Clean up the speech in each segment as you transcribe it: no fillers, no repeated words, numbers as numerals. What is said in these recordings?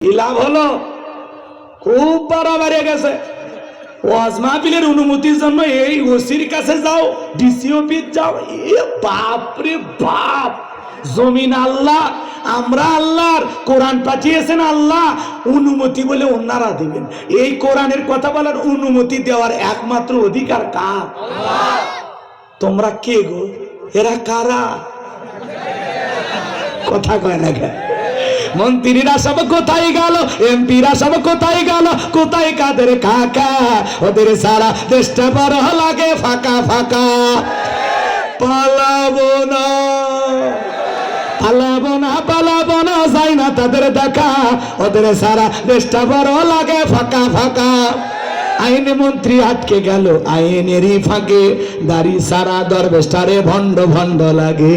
লাভ হলো খুব বাড়াবাড়ি গেছে। ওয়াজ মাহফিলের অনুমতির জন্য এই ওসির কাছে যাও, ডিসি অফিস যাও, এ বাপ রে বাপ। জমিন আল্লাহ, আমরা আল্লাহর, কোরআন পাঠিয়েছেন আল্লাহ, অনুমতি বলে ওনারা দিবেন। এই কোরআনের কথা বলার অনুমতি দেওয়ার একমাত্র অধিকার কার? তোমরা কে গো? এরা কারা? কথা কয় না কেন? মন্ত্রীরা সব কোথায় গেল, এমপিরা সব কোথায় গেল, কোথায় কাদের কাকা? ওদের সারা দেশটা বড় লাগে ফাঁকা ফাঁকা। পালাবো না, পালাবো না, পালাবো না, যাই না তাদের দেখা, ওদের সারা দেশটা বড় লাগে ফাঁকা ফাঁকা। আইন মন্ত্রী আটকে গেল আইনেরই ফাঁকে, দাড়ি সারা দরবেশটারে ভণ্ড ভণ্ড লাগে।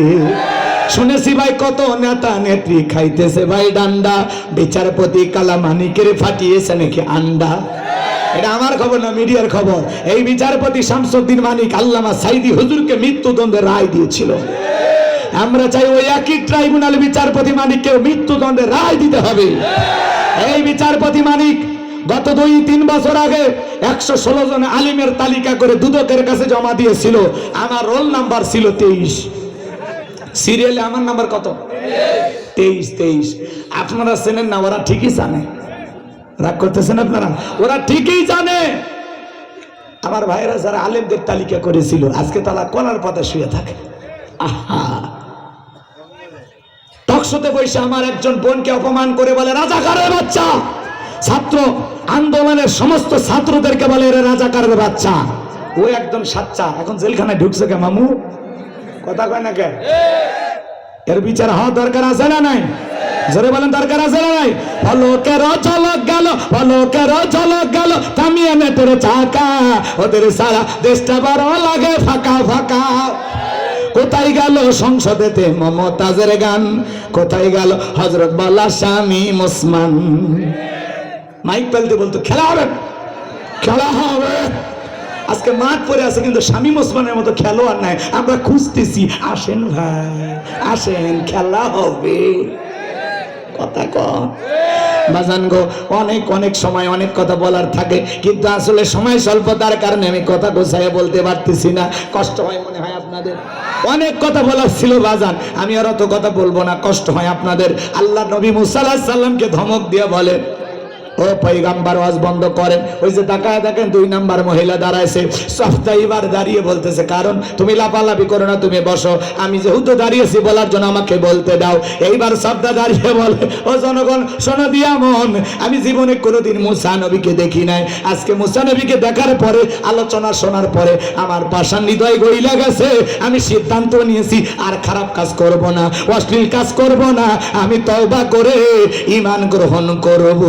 শুনেছি ভাই কত নেতা নেত্রী খাইতেছে ভাই ডান্ডা, বিচারপতি কালামানিকের ফাটিয়েছে নাকি আন্ডা। এটা আমার খবর না, মিডিয়ার খবর। এই বিচারপতি শামসুদ্দিন মানিক আল্লামা সাইদি হুজুরকে মৃত্যুদণ্ডের রায় দিয়েছিল। আমরা চাই ওই একই ট্রাইব্যুনাল বিচারপতি মানিককে মৃত্যুদণ্ডের রায় দিতে হবে। এই বিচারপতি মানিক গত 2-3 বছর আগে 116 জন আলিমের তালিকা করে দুদকের কাছে জমা দিয়েছিল। আমার রোল নাম্বার ছিল 23, সিরিয়ালে আমার নাম্বার কত? 23। আপনারা চেনেন না, ওরা ঠিকই জানে। রাগ করতেছেন আপনারা? ওরা ঠিকই জানে। আমার ভাইরা যারা আলেমদের তালিকা করেছিল আজকে তারা কলার পাতা শুয়ে থাকে। আহা, টকশোতে বসে আমার একজন বোনকে অপমান করে বলে রাজাকারের বাচ্চা। ছাত্র আন্দোলনের সমস্ত ছাত্রদেরকে বলে এরা রাজাকারের বাচ্চা। ও একদম সাচ্চা, এখন জেলখানায় ঢুকছে কে মামু? কথা কয় না কে? এর বিচার হওয়া দরকার আছে না নাই? জোরে বলেন দরকার আছে না নাই? ফলকের ঝলক গেল, ফলকের ঝলক গেল, থামিয়ে নেটের চাকা, ওদের সারা দেশটা বড় লাগে ফাঁকা ফাঁকা। কোথায় গেল সংসদেতে মমতাজের গান, কোথায় গেল হযরত বালা শামীম ওসমান? মাইক পেলতে বলতো খেলা হবে, খেলা হবে। আজকে মাঠ পড়ে আছে কিন্তু শামীম ওসমানের মতো খেলোয়াড় নাই। আমরা খুঁজতেছি, আসেন ভাই আসেন, খেলা হবে। কথা কম বাজান গো। অনেক সময় অনেক কথা বলার থাকে, কিন্তু আসলে সময় স্বল্পতার কারণে আমি কথা গোছায় বলতে পারতেছি না। কষ্ট হয় মনে হয় আপনাদের? অনেক কথা বলার ছিল বাজান, আমি আর অত কথা বলবো না, কষ্ট হয় আপনাদের। আল্লাহ নবী মুসা আলাইহিস সালামকে ধমক দিয়ে বলেন, ও পয়গম্বর ওয়াজ বন্ধ করেন। ওই যে তাকায় দেখেন 2 নাম্বার মহিলা দাঁড়াইছে। সফতা এবার দাঁড়িয়ে বলতেছে, কারণ তুমি লাফালাফি করো না, তুমি বসো, আমি যেহেতু দাঁড়িয়েছি বলার জন্য আমাকে বলতে দাও। এইবার সফতা দাঁড়িয়ে বলে, ও জনগণ শোনো দিয়া মন, আমি জীবনে কোনোদিন মুসা নবীকে দেখি নাই। আজকে মুসা নবীকে দেখার পরে, আলোচনা শোনার পরে আমার পাষাণ হৃদয় গইলা গেছে। আমি সিদ্ধান্ত নিয়েছি আর খারাপ কাজ করব না, অশ্লীল কাজ করব না। আমি তওবা করে ঈমান গ্রহণ করব।